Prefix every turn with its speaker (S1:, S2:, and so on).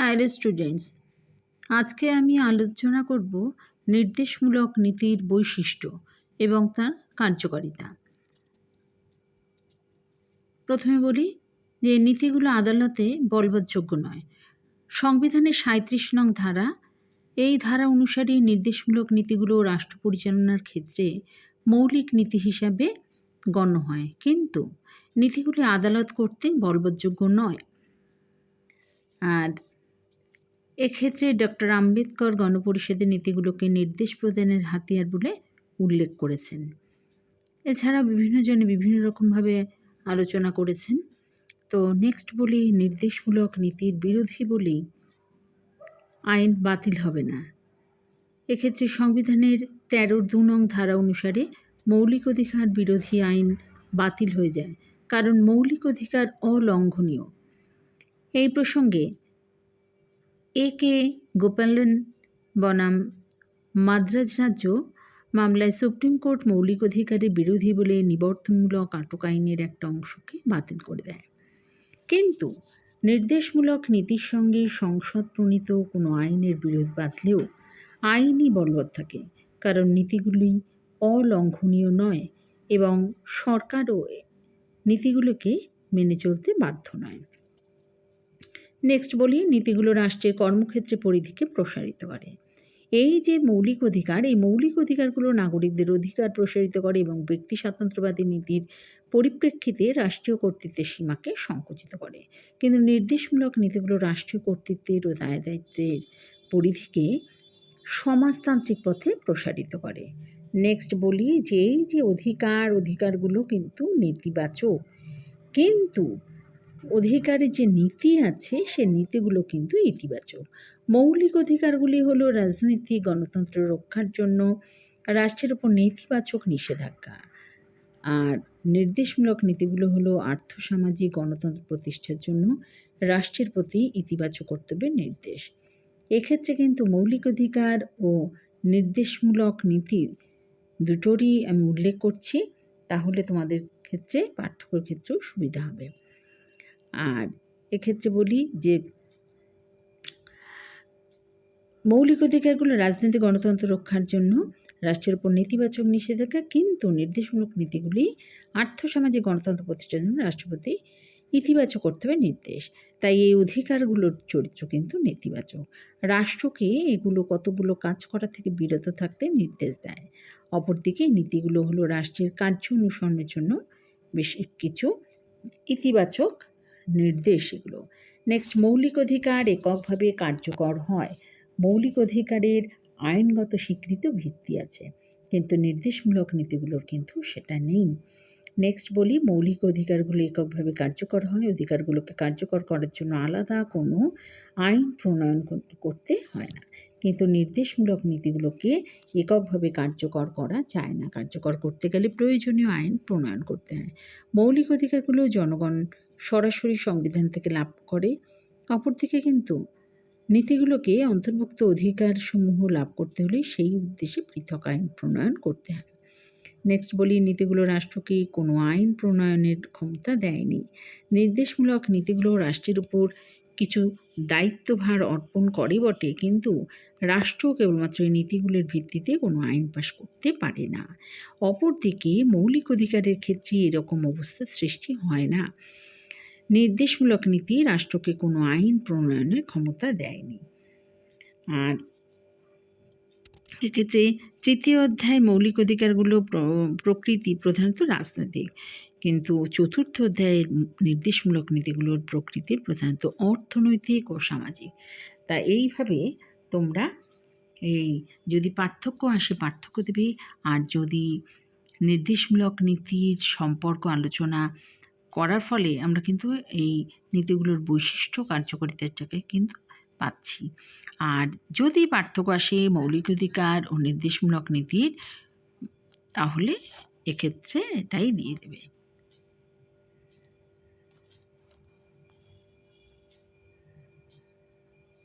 S1: Hello students, আজকে আমি আলোচনা করব নির্দেশমূলক নীতির বৈশিষ্ট্য এবং তার কার্যকারিতা। প্রথমে বলি যে নীতিগুলো আদালতে বলবৎযোগ্য নয়। সংবিধানের ৩৭ নং ধারা, এই ধারা অনুসারে নির্দেশমূলক নীতিগুলো রাষ্ট্র পরিচালনার ক্ষেত্রে মৌলিক নীতি হিসাবে গণ্য হয়, কিন্তু নীতিগুলি আদালত কর্তৃক বলবৎযোগ্য নয়। আর এক্ষেত্রে ডক্টর আম্বেদকর গণপরিষদের নীতিগুলোকে নির্দেশ প্রদানের হাতিয়ার বলে উল্লেখ করেছেন। এছাড়া বিভিন্ন জনে বিভিন্ন রকমভাবে আলোচনা করেছেন। তো নেক্সট বলি, নির্দেশমূলক নীতির বিরোধী বলেই আইন বাতিল হবে না। এক্ষেত্রে সংবিধানের ১৩(২) নং ধারা অনুসারে মৌলিক অধিকার বিরোধী আইন বাতিল হয়ে যায়, কারণ মৌলিক অধিকার অলঙ্ঘনীয়। এই প্রসঙ্গে এ.কে. গোপালন বনাম মাদ্রাজ রাজ্য মামলায় সুপ্রিম কোর্ট মৌলিক অধিকারের বিরোধী বলে নিবর্তনমূলক আটক আইনের একটা অংশকে বাতিল করে দেয়। কিন্তু নির্দেশমূলক নীতির সঙ্গে সংসদ প্রণীত কোনো আইনের বিরোধ বাঁধলেও আইনই বলবৎ থাকে, কারণ নীতিগুলি অলঙ্ঘনীয় নয় এবং সরকারও নীতিগুলোকে মেনে চলতে বাধ্য নয়। নেক্সট বলি, নীতিগুলো রাষ্ট্রের কর্মক্ষেত্রে পরিধিকে প্রসারিত করে। এই যে মৌলিক অধিকার, এই মৌলিক অধিকারগুলো নাগরিকদের অধিকার প্রসারিত করে এবং ব্যক্তি স্বাতন্ত্র্যবাদী নীতির পরিপ্রেক্ষিতে রাষ্ট্রীয় কর্তৃত্বের সীমাকে সংকুচিত করে। কিন্তু নির্দেশমূলক নীতিগুলো রাষ্ট্রীয় কর্তৃত্বের ও দায়-দায়িত্বের পরিধিকে সমাজতান্ত্রিক পথে প্রসারিত করে। নেক্সট বলি যে এই যে অধিকারগুলো কিন্তু নেতিবাচক, কিন্তু অধিকারের যে নীতি আছে সে নীতিগুলো কিন্তু ইতিবাচক। মৌলিক অধিকারগুলি হলো রাজনৈতিক গণতন্ত্র রক্ষার জন্য রাষ্ট্রের উপর নেতিবাচক নিষেধাজ্ঞা, আর নির্দেশমূলক নীতিগুলো হলো আর্থসামাজিক গণতন্ত্র প্রতিষ্ঠার জন্য রাষ্ট্রের প্রতি ইতিবাচক কর্তব্যের নির্দেশ। এক্ষেত্রে কিন্তু মৌলিক অধিকার ও নির্দেশমূলক নীতির দুটোরই আমি উল্লেখ করছি, তাহলে তোমাদের ক্ষেত্রে পার্থক্যের ক্ষেত্রেও সুবিধা হবে। আর এক্ষেত্রে বলি যে মৌলিক অধিকারগুলো রাজনৈতিক গণতন্ত্র রক্ষার জন্য রাষ্ট্রের উপর নেতিবাচক নিষেধাজ্ঞা, কিন্তু নির্দেশমূলক নীতিগুলি আর্থসামাজিক গণতন্ত্র প্রতিষ্ঠার জন্য রাষ্ট্রপতি ইতিবাচক কর্তব্যের নির্দেশ। তাই এই অধিকারগুলোর চরিত্র কিন্তু নেতিবাচক। রাষ্ট্রকে এগুলো কতগুলো কাজ করা থেকে বিরত থাকতে নির্দেশ দেয়। অপরদিকে নীতিগুলো হলো রাষ্ট্রের কার্য অনুসরণের জন্য বেশ কিছু ইতিবাচক নির্দেশ এগুলো। নেক্সট, মৌলিক অধিকার এককভাবে কার্যকর হয়। মৌলিক অধিকারের আইনগত স্বীকৃত ভিত্তি আছে, কিন্তু নির্দেশমূলক নীতিগুলোর কিন্তু সেটা নেই। নেক্সট বলি, মৌলিক অধিকারগুলো এককভাবে কার্যকর হয়। অধিকারগুলোকে কার্যকর করার জন্য আলাদা কোনো আইন প্রণয়ন করতে হয় না, কিন্তু নির্দেশমূলক নীতিগুলোকে এককভাবে কার্যকর করা যায় না। কার্যকর করতে গেলে প্রয়োজনীয় আইন প্রণয়ন করতে হয়। মৌলিক অধিকারগুলো জনগণ সরাসরি সংবিধান থেকে লাভ করে। অপরদিকে কিন্তু নীতিগুলোকে অন্তর্ভুক্ত অধিকারসমূহ লাভ করতে হলে সেই উদ্দেশ্যে পৃথক আইন প্রণয়ন করতে হয়। নেক্সট বলি, নীতিগুলো রাষ্ট্রকে কোনো আইন প্রণয়নের ক্ষমতা দেয়নি। নির্দেশমূলক নীতিগুলো রাষ্ট্রের উপর কিছু দায়িত্বভার অর্পণ করে বটে, কিন্তু রাষ্ট্র কেবলমাত্র এই নীতিগুলোর ভিত্তিতে কোনো আইন পাশ করতে পারে না। অপরদিকে মৌলিক অধিকারের ক্ষেত্রে এরকম অবস্থার সৃষ্টি হয় না। নির্দেশমূলক নীতি রাষ্ট্রকে কোনো আইন প্রণয়নের ক্ষমতা দেয়নি। আর এক্ষেত্রে তৃতীয় অধ্যায় মৌলিক অধিকারগুলো প্রকৃতি প্রধানত রাজনৈতিক, কিন্তু চতুর্থ অধ্যায়ের নির্দেশমূলক নীতিগুলোর প্রকৃতি প্রধানত অর্থনৈতিক ও সামাজিক। তা এইভাবে তোমরা এই যদি পার্থক্য আসে পার্থক্য দেবে, আর যদি নির্দেশমূলক নীতির সম্পর্ক আলোচনা করার ফলে আমরা কিন্তু এই নীতিগুলোর বৈশিষ্ট্য কার্যকারিতাটাকে কিন্তু পাচ্ছি। আর যদি পার্থক্য আসে মৌলিক অধিকার ও নির্দেশমূলক নীতির, তাহলে এক্ষেত্রে এটাই দিয়ে দেবে।